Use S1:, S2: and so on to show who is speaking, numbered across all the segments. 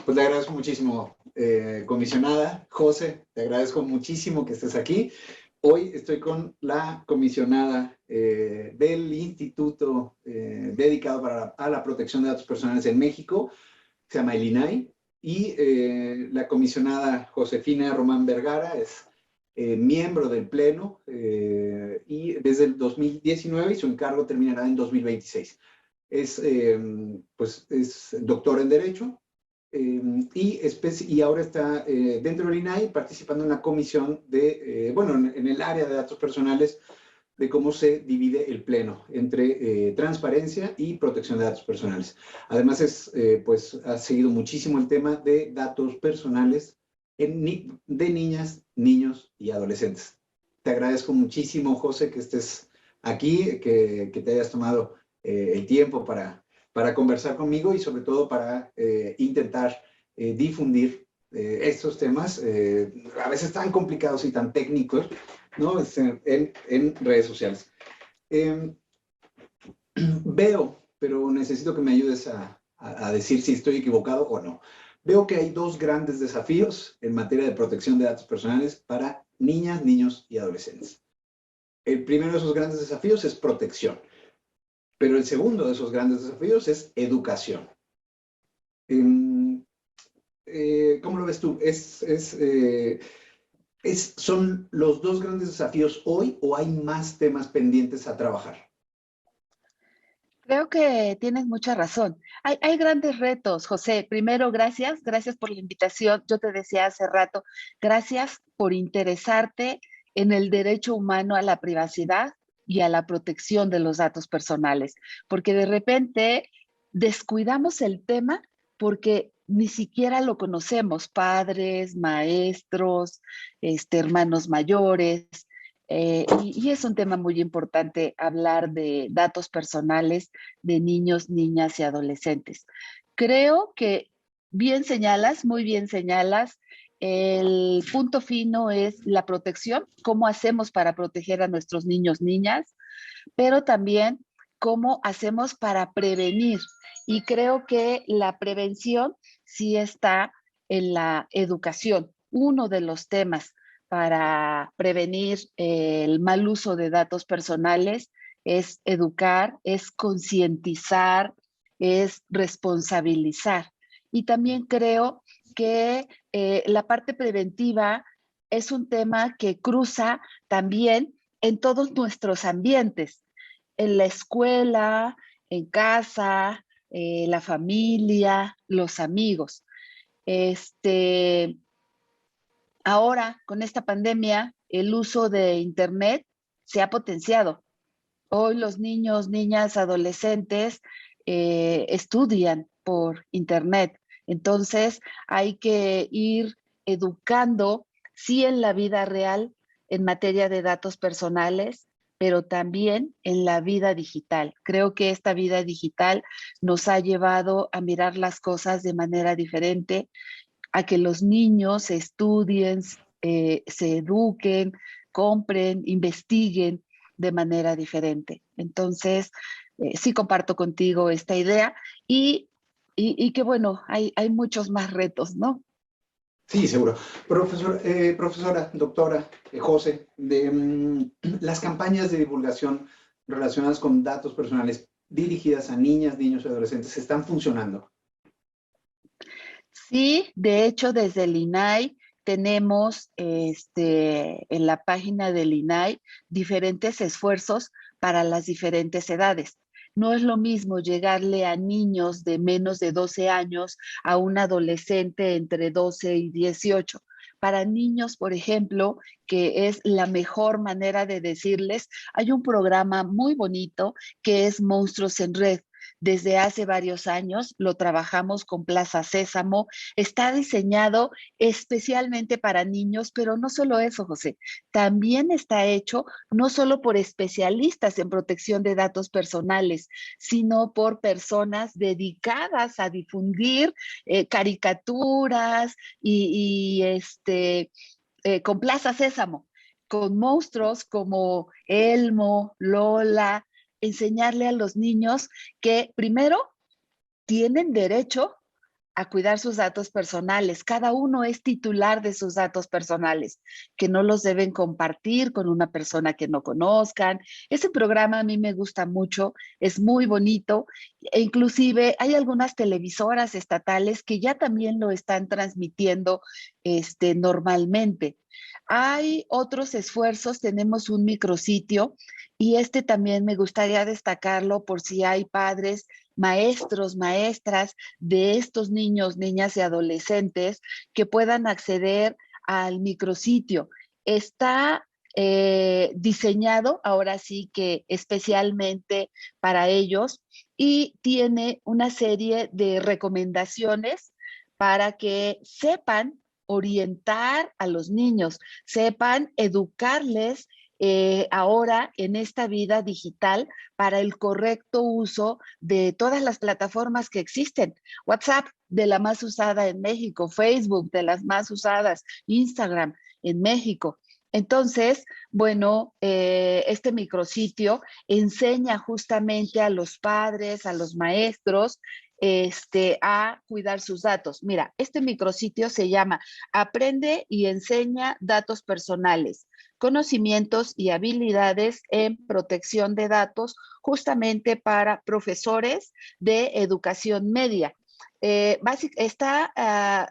S1: Pues le agradezco muchísimo, comisionada. José, te agradezco muchísimo que estés aquí. Hoy estoy con la comisionada del Instituto dedicado a la protección de datos personales en México, se llama el INAI, y la comisionada Josefina Román Vergara es miembro del Pleno y desde el 2019 y su encargo terminará en 2026. Es doctor en Derecho, y ahora está dentro del INAI participando en la comisión en el área de datos personales, de cómo se divide el pleno entre transparencia y protección de datos personales. Además, ha seguido muchísimo el tema de datos personales de niñas, niños y adolescentes. Te agradezco muchísimo, José, que estés aquí, que te hayas tomado el tiempo para conversar conmigo y sobre todo para intentar difundir estos temas, a veces tan complicados y tan técnicos, ¿no? En redes sociales. Veo, pero necesito que me ayudes a decir si estoy equivocado o no. Veo que hay dos grandes desafíos en materia de protección de datos personales para niñas, niños y adolescentes. El primero de esos grandes desafíos es protección, pero el segundo de esos grandes desafíos es educación. ¿Cómo lo ves tú? ¿Son los dos grandes desafíos hoy o hay más temas pendientes a trabajar?
S2: Creo que tienes mucha razón. Hay grandes retos, José. Primero, gracias por la invitación. Yo te decía hace rato, gracias por interesarte en el derecho humano a la privacidad y a la protección de los datos personales, porque de repente descuidamos el tema porque ni siquiera lo conocemos, padres, maestros, hermanos mayores. Y es un tema muy importante hablar de datos personales de niños, niñas y adolescentes. Creo que muy bien señalas, el punto fino es la protección, cómo hacemos para proteger a nuestros niños, niñas, pero también cómo hacemos para prevenir. Y creo que la prevención sí está en la educación. Uno de los temas para prevenir el mal uso de datos personales es educar, es concientizar, es responsabilizar. Y también creo que la parte preventiva es un tema que cruza también en todos nuestros ambientes, en la escuela, en casa, la familia, los amigos. Ahora, con esta pandemia, el uso de Internet se ha potenciado. Hoy los niños, niñas, adolescentes estudian por Internet. Entonces, hay que ir educando, sí, en la vida real, en materia de datos personales, pero también en la vida digital. Creo que esta vida digital nos ha llevado a mirar las cosas de manera diferente, a que los niños estudien, se eduquen, compren, investiguen de manera diferente. Entonces, sí comparto contigo esta idea y que bueno, hay muchos más retos, ¿no?
S1: Sí, seguro. Profesora, doctora, José, las campañas de divulgación relacionadas con datos personales dirigidas a niñas, niños y adolescentes están funcionando.
S2: Sí, de hecho, desde el INAI tenemos en la página del INAI diferentes esfuerzos para las diferentes edades. No es lo mismo llegarle a niños de menos de 12 años a un adolescente entre 12 y 18. Para niños, por ejemplo, que es la mejor manera de decirles, hay un programa muy bonito que es Monstruos en Red. Desde hace varios años lo trabajamos con Plaza Sésamo. Está diseñado especialmente para niños, pero no solo eso, José. También está hecho no solo por especialistas en protección de datos personales, sino por personas dedicadas a difundir caricaturas con Plaza Sésamo, con monstruos como Elmo, Lola, enseñarle a los niños que primero tienen derecho a cuidar sus datos personales. Cada uno es titular de sus datos personales, que no los deben compartir con una persona que no conozcan. Ese programa a mí me gusta mucho, es muy bonito e inclusive hay algunas televisoras estatales que ya también lo están transmitiendo normalmente. Hay otros esfuerzos, tenemos un micrositio y también me gustaría destacarlo por si hay padres, maestros, maestras de estos niños, niñas y adolescentes que puedan acceder al micrositio. Está diseñado ahora sí que especialmente para ellos y tiene una serie de recomendaciones para que sepan orientar a los niños, sepan educarles ahora en esta vida digital para el correcto uso de todas las plataformas que existen. WhatsApp, de la más usada en México, Facebook, de las más usadas, Instagram en México. Entonces, bueno, este micrositio enseña justamente a los padres, a los maestros, a cuidar sus datos. Mira, este micrositio se llama Aprende y enseña datos personales, conocimientos y habilidades en protección de datos, justamente para profesores de educación media. Está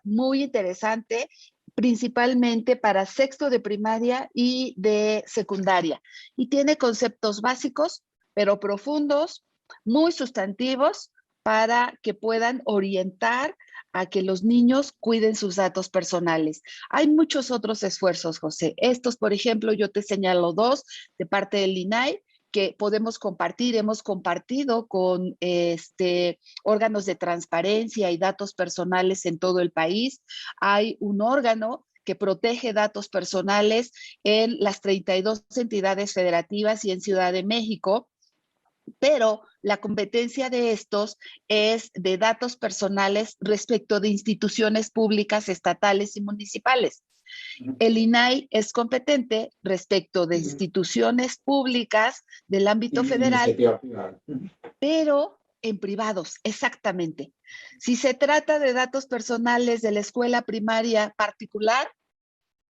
S2: muy interesante, principalmente para sexto de primaria y de secundaria. Y tiene conceptos básicos, pero profundos, muy sustantivos, para que puedan orientar a que los niños cuiden sus datos personales. Hay muchos otros esfuerzos, José. Estos, por ejemplo, yo te señalo dos de parte del INAI que podemos compartir. Hemos compartido con órganos de transparencia y datos personales en todo el país. Hay un órgano que protege datos personales en las 32 entidades federativas y en Ciudad de México, pero la competencia de estos es de datos personales respecto de instituciones públicas, estatales y municipales. El INAI es competente respecto de instituciones públicas del ámbito federal, pero en privados, exactamente. Si se trata de datos personales de la escuela primaria particular,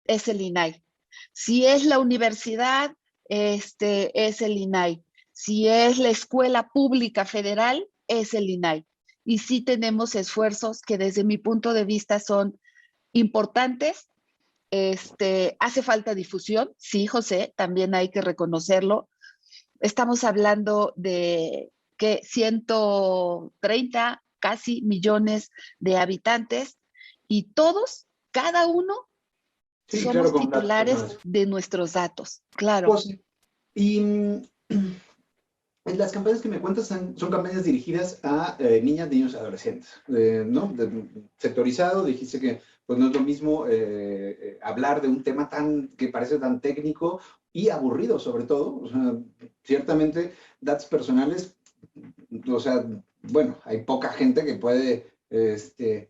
S2: es el INAI. Si es la universidad, es el INAI. Si es la escuela pública federal, es el INAI. Y sí tenemos esfuerzos que desde mi punto de vista son importantes. Hace falta difusión, sí, José, también hay que reconocerlo. Estamos hablando de que 130 casi millones de habitantes y todos, cada uno,
S1: sí,
S2: somos
S1: claro,
S2: titulares de nuestros datos, claro.
S1: Pues, y las campañas que me cuentas son campañas dirigidas a niñas, niños y adolescentes, ¿no? Sectorizado, dijiste que pues no es lo mismo hablar de un tema que parece tan técnico y aburrido sobre todo. O sea, ciertamente datos personales, o sea, bueno, hay poca gente que puede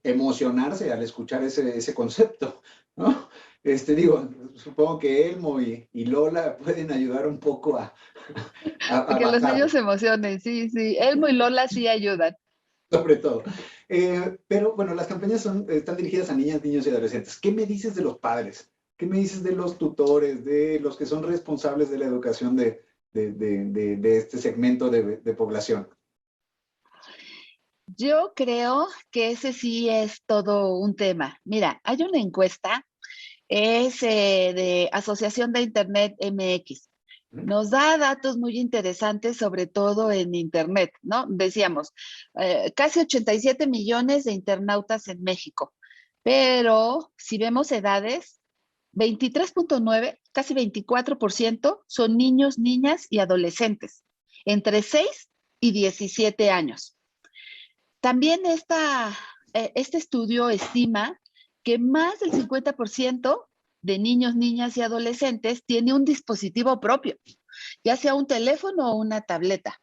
S1: emocionarse al escuchar ese concepto, ¿no? Digo, supongo que Elmo y Lola pueden ayudar un poco a
S2: Que los niños
S1: bajarlo,
S2: se emocionen, sí, sí. Elmo y Lola sí ayudan.
S1: sobre todo. Pero bueno, las campañas están dirigidas a niñas, niños y adolescentes. ¿Qué me dices de los padres? ¿Qué me dices de los tutores, de los que son responsables de la educación de este segmento de población?
S2: Yo creo que ese sí es todo un tema. Mira, hay una encuesta, es de Asociación de Internet MX. Nos da datos muy interesantes, sobre todo en Internet, ¿no? Decíamos, casi 87 millones de internautas en México, pero si vemos edades, 23.9, casi 24% son niños, niñas y adolescentes, entre 6 y 17 años. También este estudio estima que más del 50% de niños, niñas y adolescentes tiene un dispositivo propio, ya sea un teléfono o una tableta.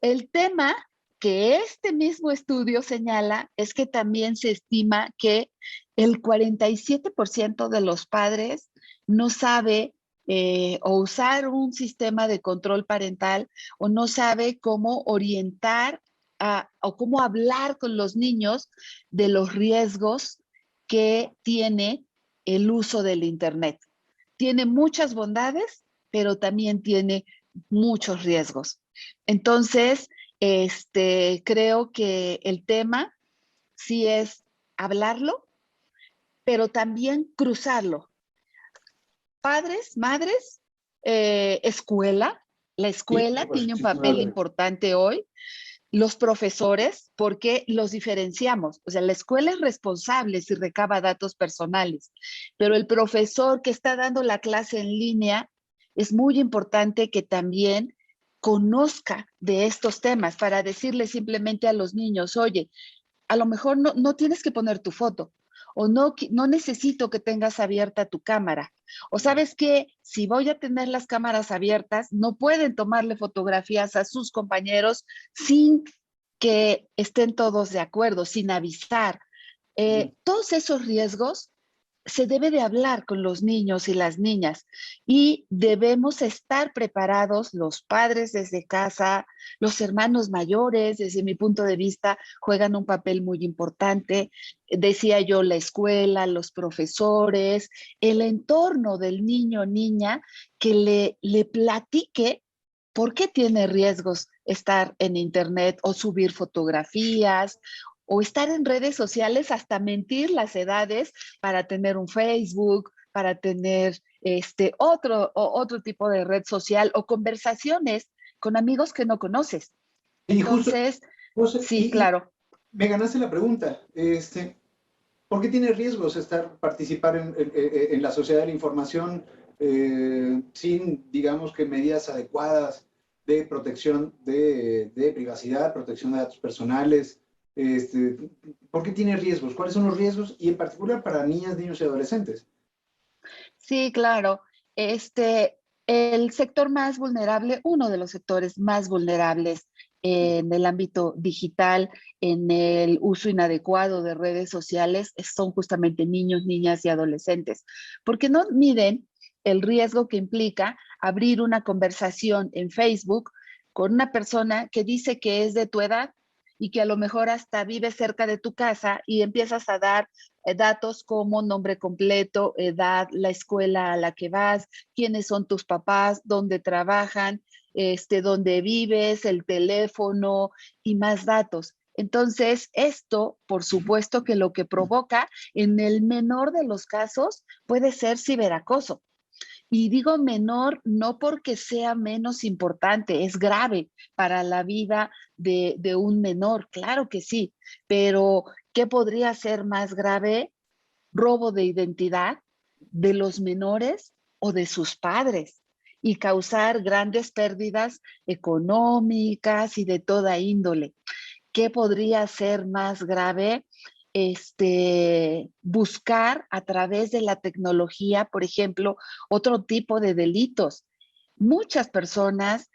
S2: El tema que este mismo estudio señala es que también se estima que el 47% de los padres no sabe o usar un sistema de control parental o no sabe cómo orientar o cómo hablar con los niños de los riesgos que tiene el uso del Internet. Tiene muchas bondades, pero también tiene muchos riesgos. Entonces, creo que el tema sí es hablarlo, pero también cruzarlo. Padres, madres, escuela. La
S1: Sí,
S2: escuela
S1: pues,
S2: tiene un
S1: sin duda
S2: papel importante hoy. Los profesores, porque los diferenciamos. O sea, la escuela es responsable si recaba datos personales, pero el profesor que está dando la clase en línea es muy importante que también conozca de estos temas para decirle simplemente a los niños, oye, a lo mejor no tienes que poner tu foto o no necesito que tengas abierta tu cámara. O sabes que si voy a tener las cámaras abiertas, no pueden tomarle fotografías a sus compañeros sin que estén todos de acuerdo, sin avisar. Todos esos riesgos se debe de hablar con los niños y las niñas y debemos estar preparados los padres desde casa, los hermanos mayores, desde mi punto de vista, juegan un papel muy importante. Decía yo, la escuela, los profesores, el entorno del niño o niña que le platique por qué tiene riesgos estar en internet o subir fotografías o estar en redes sociales, hasta mentir las edades para tener un Facebook, para tener otro tipo de red social o conversaciones con amigos que no conoces.
S1: y justo,
S2: Entonces,
S1: José,
S2: sí, claro.
S1: me ganaste la pregunta. ¿Por qué tiene riesgos participar en la sociedad de la información sin, digamos, que medidas adecuadas de protección de privacidad, protección de datos personales? ¿Por qué tiene riesgos? ¿Cuáles son los riesgos? Y en particular para niñas, niños y adolescentes.
S2: Sí, claro. El sector más vulnerable, uno de los sectores más vulnerables en el ámbito digital, en el uso inadecuado de redes sociales, son justamente niños, niñas y adolescentes, porque no miden el riesgo que implica abrir una conversación en Facebook con una persona que dice que es de tu edad y que a lo mejor hasta vive cerca de tu casa y empiezas a dar datos como nombre completo, edad, la escuela a la que vas, quiénes son tus papás, dónde trabajan, dónde vives, el teléfono y más datos. Entonces, esto, por supuesto que lo que provoca, en el menor de los casos, puede ser ciberacoso. Y digo menor no porque sea menos importante, es grave para la vida de un menor, claro que sí, pero ¿qué podría ser más grave? Robo de identidad de los menores o de sus padres y causar grandes pérdidas económicas y de toda índole. ¿Qué podría ser más grave? Buscar a través de la tecnología, por ejemplo, otro tipo de delitos. Muchas personas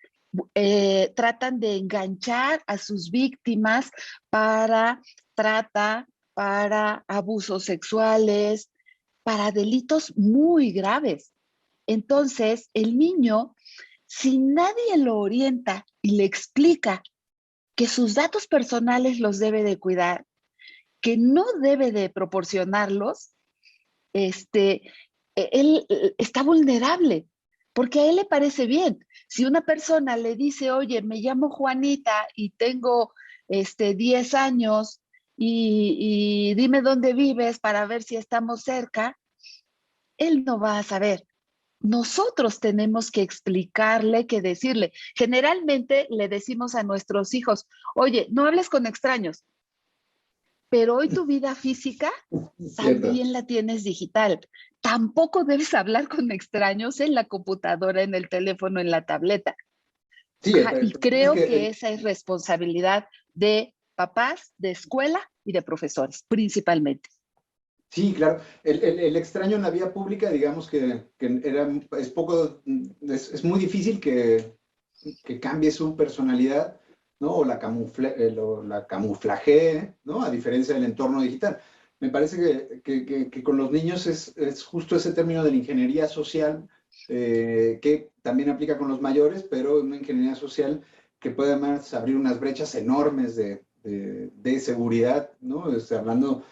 S2: tratan de enganchar a sus víctimas para trata, para abusos sexuales, para delitos muy graves. Entonces, el niño, si nadie lo orienta y le explica que sus datos personales los debe de cuidar, que no debe de proporcionarlos, él está vulnerable, porque a él le parece bien. Si una persona le dice, oye, me llamo Juanita y tengo 10 años y dime dónde vives para ver si estamos cerca, él no va a saber. Nosotros tenemos que explicarle, que decirle. Generalmente le decimos a nuestros hijos, oye, no hables con extraños, pero hoy tu vida física
S1: Cierto.
S2: también la tienes digital. Tampoco debes hablar con extraños en la computadora, en el teléfono, en la tableta.
S1: Sí,
S2: Ajá, y
S1: es
S2: creo
S1: que
S2: que esa es responsabilidad de papás, de escuela y de profesores, principalmente.
S1: sí, claro. El extraño en la vía pública, digamos que es poco, es muy difícil que cambie su personalidad, ¿no? O la camuflajee, ¿no? A diferencia del entorno digital. Me parece que con los niños es justo ese término de la ingeniería social, que también aplica con los mayores, pero una ingeniería social que puede además abrir unas brechas enormes de seguridad, ¿no? Hablando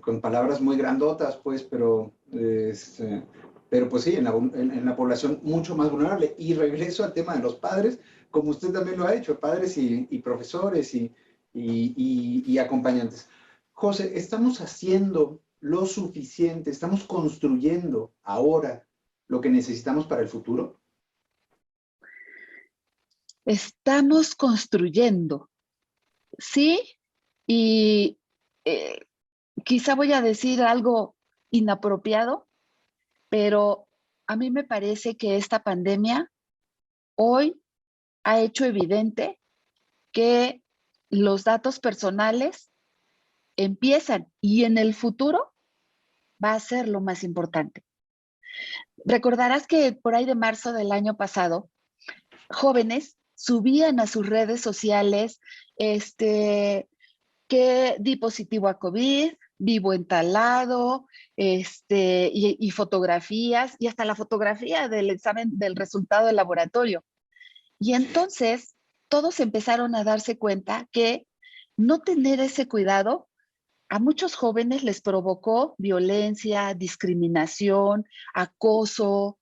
S1: con palabras muy grandotas, pues, pero pues sí, en la población mucho más vulnerable. Y regreso al tema de los padres, como usted también lo ha hecho, padres y profesores y acompañantes. José, ¿estamos haciendo lo suficiente? ¿Estamos construyendo ahora lo que necesitamos para el futuro?
S2: Estamos construyendo, ¿sí? Y eh, quizá voy a decir algo inapropiado, pero a mí me parece que esta pandemia hoy ha hecho evidente que los datos personales empiezan y en el futuro va a ser lo más importante. Recordarás que por ahí de marzo del año pasado, jóvenes subían a sus redes sociales, que di positivo a COVID, vivo en tal lado, y fotografías, y hasta la fotografía del examen del resultado del laboratorio. Y entonces todos empezaron a darse cuenta que no tener ese cuidado a muchos jóvenes les provocó violencia, discriminación, acoso.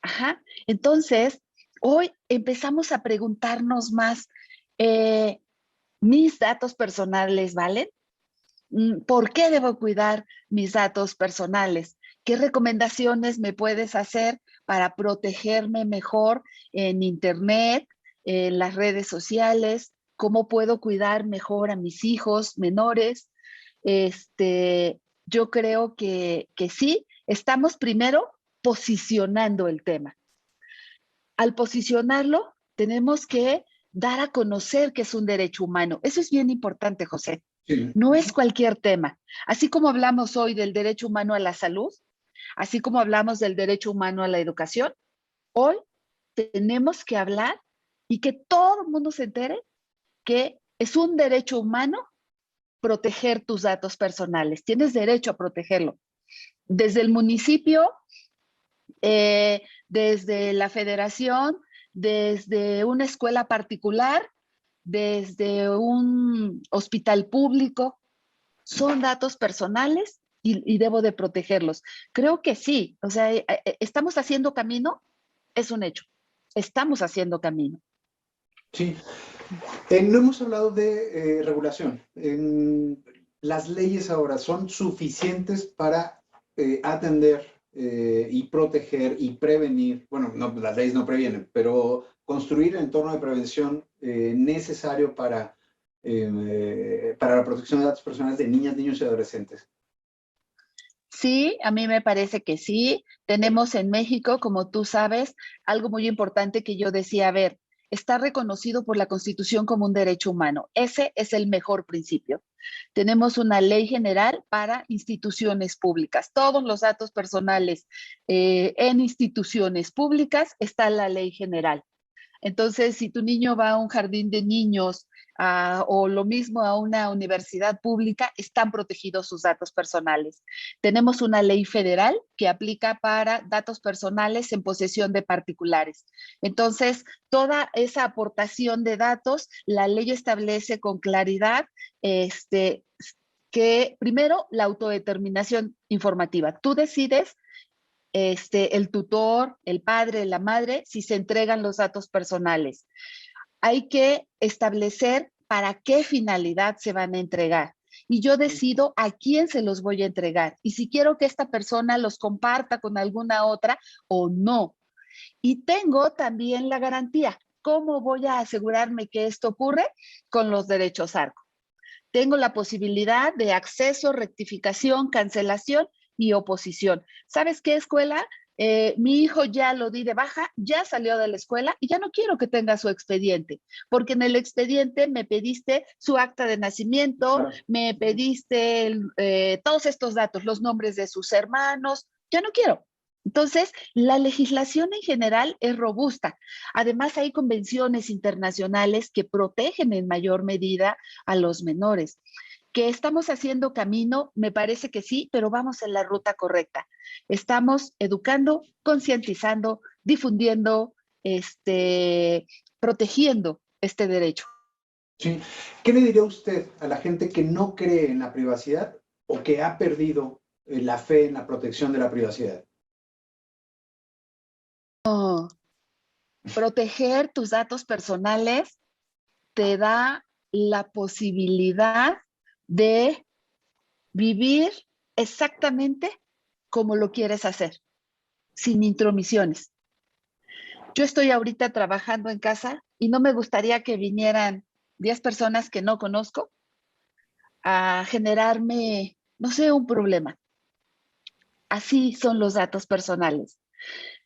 S2: Ajá. Entonces, hoy empezamos a preguntarnos más, eh, ¿mis datos personales valen? ¿Por qué debo cuidar mis datos personales? ¿Qué recomendaciones me puedes hacer para protegerme mejor en Internet, en las redes sociales? ¿Cómo puedo cuidar mejor a mis hijos menores? Yo creo que sí, estamos primero posicionando el tema. Al posicionarlo, tenemos que dar a conocer que es un derecho humano. Eso es bien importante, José.
S1: Sí.
S2: No es cualquier tema. Así como hablamos hoy del derecho humano a la salud, así como hablamos del derecho humano a la educación, hoy tenemos que hablar y que todo el mundo se entere que es un derecho humano proteger tus datos personales. Tienes derecho a protegerlo. Desde el municipio, desde la federación, desde una escuela particular, desde un hospital público, son datos personales y debo de protegerlos. Creo que sí, o sea, estamos haciendo camino, es un hecho, estamos haciendo camino.
S1: Sí. No hemos hablado de regulación. Las leyes ahora son suficientes para atender y proteger y prevenir. Bueno, no, las leyes no previenen, pero construir el entorno de prevención necesario para la protección de datos personales de niñas, niños y adolescentes.
S2: Sí, a mí me parece que sí. Tenemos en México, como tú sabes, algo muy importante que yo decía, a ver, está reconocido por la Constitución como un derecho humano. Ese es el mejor principio. Tenemos una ley general para instituciones públicas. Todos los datos personales en instituciones públicas está la ley general. Entonces, si tu niño va a un jardín de niños o lo mismo a una universidad pública, están protegidos sus datos personales. Tenemos una ley federal que aplica para datos personales en posesión de particulares. Entonces, toda esa aportación de datos, la ley establece con claridad que primero la autodeterminación informativa. Tú decides el tutor, el padre, la madre, si se entregan los datos personales. Hay que establecer para qué finalidad se van a entregar. Y yo decido a quién se los voy a entregar y si quiero que esta persona los comparta con alguna otra o no. Y tengo también la garantía. ¿Cómo voy a asegurarme que esto ocurre? Con los derechos ARCO. Tengo la posibilidad de acceso, rectificación, cancelación y oposición. ¿Sabes qué, escuela? Mi hijo ya lo di de baja, ya salió de la escuela y ya no quiero que tenga su expediente, porque en el expediente me pediste su acta de nacimiento, me pediste todos estos datos, los nombres de sus hermanos, ya no quiero. Entonces, la legislación en general es robusta. Además, hay convenciones internacionales que protegen en mayor medida a los menores. ¿Que estamos haciendo camino? Me parece que sí, pero vamos en la ruta correcta. Estamos educando, concientizando, difundiendo, protegiendo este derecho.
S1: Sí. ¿Qué le diría usted a la gente que no cree en la privacidad o que ha perdido la fe en la protección de la privacidad?
S2: Proteger tus datos personales te da la posibilidad de vivir exactamente como lo quieres hacer, sin intromisiones. Yo estoy ahorita trabajando en casa y no me gustaría que vinieran 10 personas que no conozco a generarme, no sé, un problema. Así son los datos personales.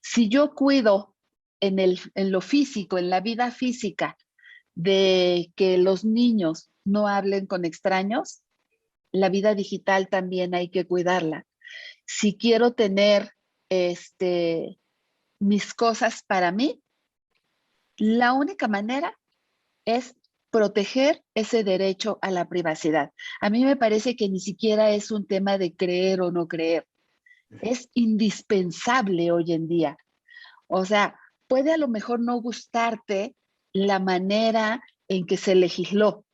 S2: Si yo cuido en lo físico, en la vida física, de que los niños no hablen con extraños, la vida digital también hay que cuidarla. Si quiero tener mis cosas para mí, la única manera es proteger ese derecho a la privacidad. A mí me parece que ni siquiera es un tema de creer o no creer. Es indispensable hoy en día. O sea, puede a lo mejor no gustarte la manera en que se legisló,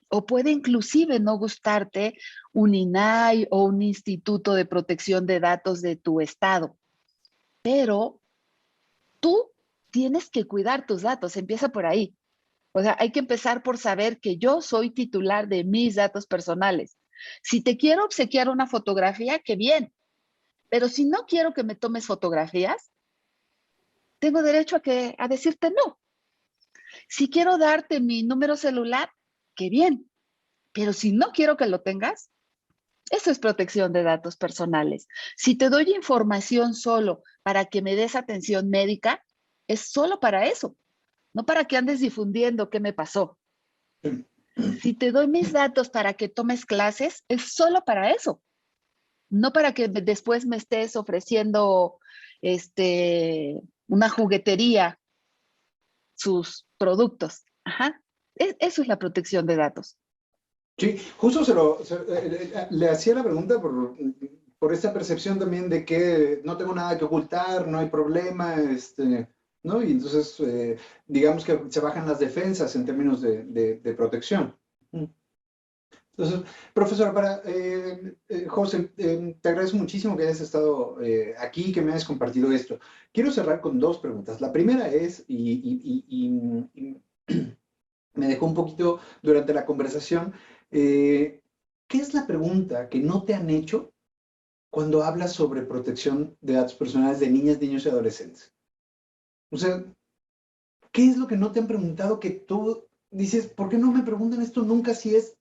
S2: o puede inclusive no gustarte un INAI o un Instituto de Protección de Datos de tu estado, pero tú tienes que cuidar tus datos, empieza por ahí. O sea, hay que empezar por saber que yo soy titular de mis datos personales. Si te quiero obsequiar una fotografía, qué bien, pero si no quiero que me tomes fotografías, tengo derecho a decirte no. Si quiero darte mi número celular, qué bien, pero si no quiero que lo tengas, eso es protección de datos personales. Si te doy información solo para que me des atención médica, es solo para eso, no para que andes difundiendo qué me pasó. Si te doy mis datos para que tomes clases, es solo para eso, no para que después me estés ofreciendo una juguetería, sus productos. Ajá. Eso es la protección de datos.
S1: Sí, justo le hacía la pregunta por esta percepción también de que no tengo nada que ocultar, no hay problema, ¿no? Y entonces, digamos que se bajan las defensas en términos de protección. Entonces, profesora, José, te agradezco muchísimo que hayas estado aquí, que me hayas compartido esto. Quiero cerrar con dos preguntas. La primera es, y me dejó un poquito durante la conversación, ¿qué es la pregunta que no te han hecho cuando hablas sobre protección de datos personales de niñas, niños y adolescentes? O sea, ¿qué es lo que no te han preguntado que tú dices, ¿por qué no me preguntan esto nunca si es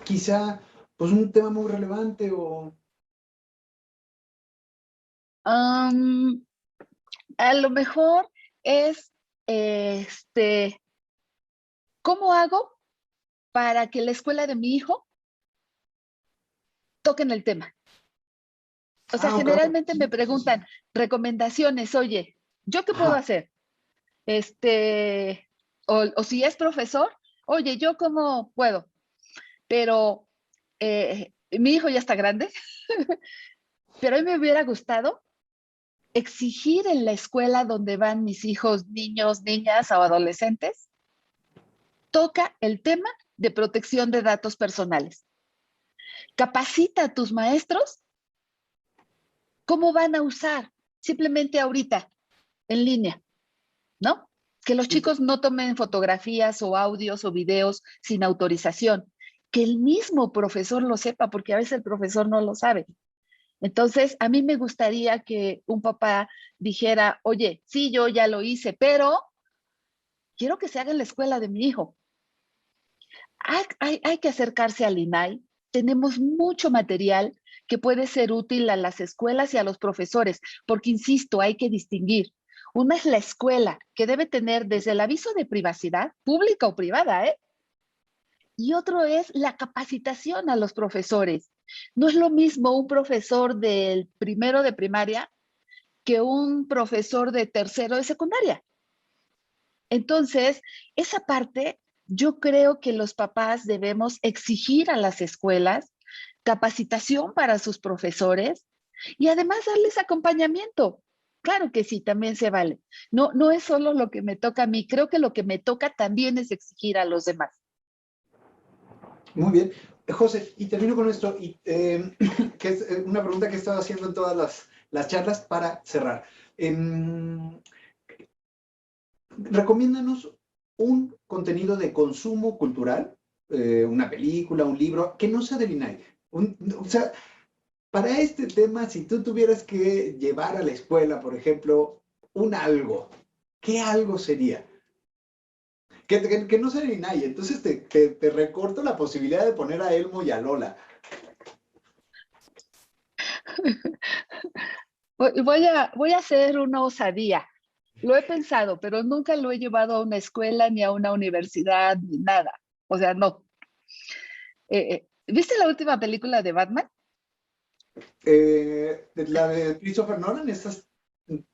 S1: quizá pues un tema muy relevante o...
S2: A lo mejor es, ¿cómo hago para que la escuela de mi hijo toquen el tema? O sea,
S1: Claro.
S2: generalmente me preguntan recomendaciones, oye, ¿yo qué puedo
S1: Ajá.
S2: hacer? O si es profesor, oye, ¿yo cómo puedo? Pero mi hijo ya está grande, pero a mí me hubiera gustado exigir en la escuela donde van mis hijos, niños, niñas o adolescentes, toca el tema de protección de datos personales. Capacita a tus maestros cómo van a usar simplemente ahorita en línea, ¿no? Que los chicos no tomen fotografías o audios o videos sin autorización. Que el mismo profesor lo sepa, porque a veces el profesor no lo sabe. Entonces, a mí me gustaría que un papá dijera, oye, sí, yo ya lo hice, pero quiero que se haga en la escuela de mi hijo. Hay que acercarse al INAI. Tenemos mucho material que puede ser útil a las escuelas y a los profesores, porque, insisto, hay que distinguir. Una es la escuela, que debe tener desde el aviso de privacidad, pública o privada, ¿eh? Y otro es la capacitación a los profesores. No es lo mismo un profesor del primero de primaria que un profesor de tercero de secundaria. Entonces, esa parte, yo creo que los papás debemos exigir a las escuelas capacitación para sus profesores y además darles acompañamiento. Claro que sí, también se vale. No, no es solo lo que me toca a mí, creo que lo que me toca también es exigir a los demás.
S1: Muy bien. José, y termino con esto, que es una pregunta que he estado haciendo en todas las charlas para cerrar. Recomiéndanos un contenido de consumo cultural, una película, un libro, que no sea del INAI. O sea, para este tema, si tú tuvieras que llevar a la escuela, por ejemplo, un algo, ¿qué algo sería? Que no sea del INAI. Entonces te recorto la posibilidad de poner a Elmo y a Lola.
S2: Voy a hacer una osadía. Lo he pensado, pero nunca lo he llevado a una escuela ni a una universidad ni nada. O sea, no. ¿Viste la última película de Batman?
S1: La de Christopher Nolan, estas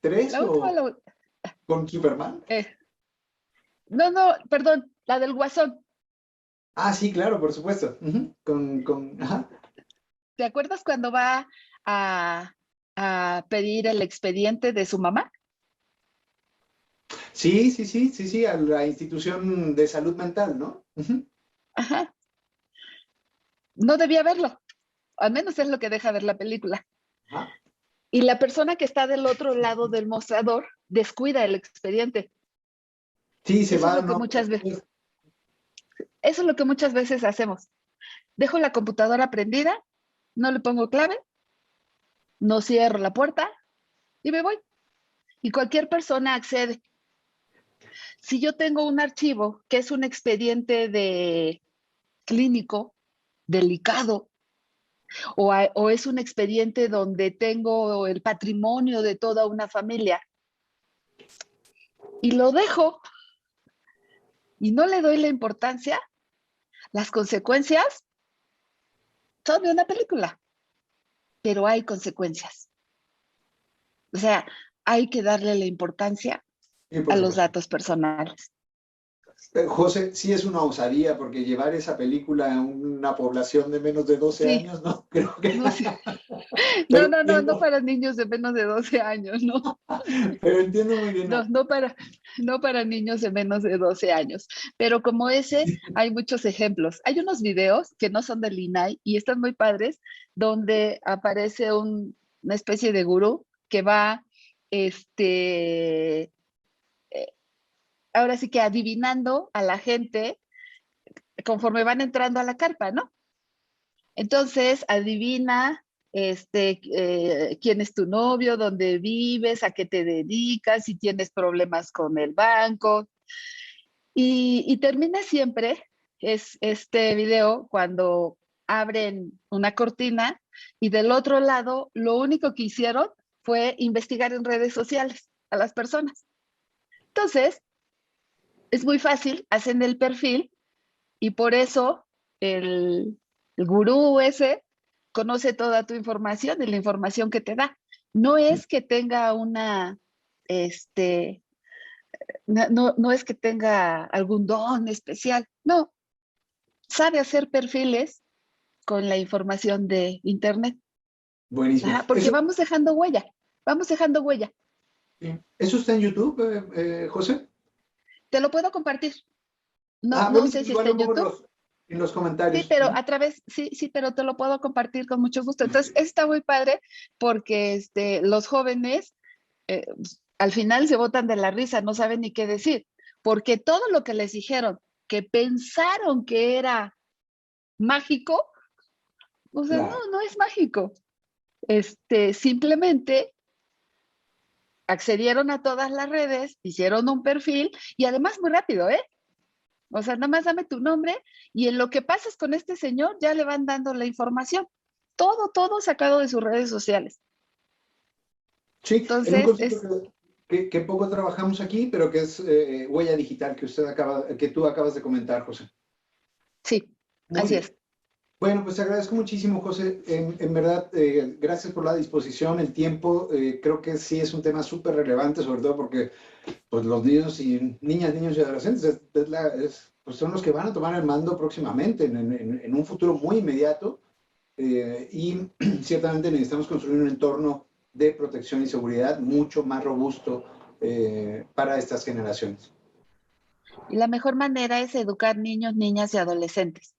S1: tres
S2: La última,
S1: o con Superman.
S2: eh, no, no, perdón, la del Guasón.
S1: Ah, sí, claro, por supuesto. Ajá.
S2: ¿Te acuerdas cuando va a, a pedir el expediente de su mamá?
S1: Sí, sí, sí, sí, sí, a la institución de salud mental, ¿no? Ujú.
S2: Ajá. No debía verlo. Al menos es lo que deja ver la película.
S1: Ajá.
S2: Y la persona que está del otro lado del mostrador descuida el expediente.
S1: Sí, se
S2: Eso es
S1: va,
S2: lo que
S1: no.
S2: muchas veces, eso es lo que muchas veces hacemos. Dejo la computadora prendida, no le pongo clave, no cierro la puerta y me voy. Y cualquier persona accede. Si yo tengo un archivo que es un expediente de clínico delicado o es un expediente donde tengo el patrimonio de toda una familia y lo dejo y no le doy la importancia, las consecuencias son de una película, pero hay consecuencias. O sea, hay que darle la importancia
S1: Sí,
S2: a
S1: por
S2: los
S1: supuesto.
S2: datos personales.
S1: José, sí es una osadía, porque llevar esa película a una población de menos de 12
S2: Sí,
S1: años, no, creo que.
S2: no, sí.
S1: Pero
S2: No, no, no, no
S1: entiendo,
S2: para niños de menos de 12 años, no.
S1: pero entiendo muy bien.
S2: No, no para niños de menos de 12 años. Pero como ese, hay muchos ejemplos. Hay unos videos que no son del INAI y están muy padres, donde aparece una especie de gurú que va, este, ahora sí que adivinando a la gente conforme van entrando a la carpa, ¿no? Entonces, adivina quién es tu novio, dónde vives, a qué te dedicas, si tienes problemas con el banco. Y termina siempre este video cuando abren una cortina y del otro lado lo único que hicieron fue investigar en redes sociales a las personas. Entonces, es muy fácil, hacen el perfil y por eso el, el gurú ese conoce toda tu información y la información que te da. No es que tenga este, no es que tenga algún don especial, no, sabe hacer perfiles con la información de Internet.
S1: Buenísimo.
S2: Ajá, porque vamos dejando huella.
S1: ¿Eso está en YouTube, José?
S2: Te lo puedo compartir. No,
S1: Ah,
S2: no sé
S1: buenísimo.
S2: si
S1: Igual
S2: está
S1: lo
S2: en
S1: pongo en
S2: YouTube.
S1: los
S2: Sí,
S1: comentarios.
S2: pero sí, pero te lo puedo compartir con mucho gusto. Entonces, está muy padre porque los jóvenes al final se botan de la risa, no saben ni qué decir, porque todo lo que les dijeron, que pensaron que era mágico, o sea, no,
S1: Claro.
S2: no es mágico. Simplemente accedieron a todas las redes, hicieron un perfil y además muy rápido, ¿eh? O sea, nada más dame tu nombre y en lo que pases con este señor ya le van dando la información. Todo sacado de sus redes sociales.
S1: Sí, en un
S2: Entonces,
S1: concepto que poco trabajamos aquí, pero que es huella digital, que tú acabas de comentar, José.
S2: sí,
S1: Muy
S2: así
S1: bien.
S2: es.
S1: Bueno, pues te agradezco muchísimo, José. En verdad, gracias por la disposición, el tiempo. Creo que sí es un tema súper relevante, sobre todo porque pues, los niños y niñas, niños y adolescentes pues, son los que van a tomar el mando próximamente, en un futuro muy inmediato. Y ciertamente necesitamos construir un entorno de protección y seguridad mucho más robusto para estas generaciones.
S2: Y la mejor manera es educar niños, niñas y adolescentes.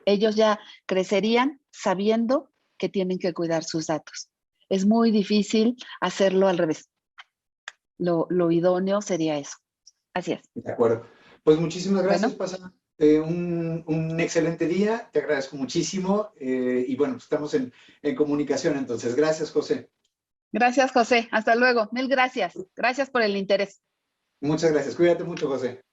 S2: Ellos ya crecerían sabiendo que tienen que cuidar sus datos. Es muy difícil hacerlo al revés. Lo idóneo sería eso. Así es.
S1: De acuerdo. Pues muchísimas gracias,
S2: Bueno,
S1: Pasa. Un excelente día, te agradezco muchísimo y bueno, estamos en comunicación entonces. Gracias, José.
S2: gracias, José. Hasta luego. Mil gracias. Gracias por el interés.
S1: Muchas gracias. Cuídate mucho, José.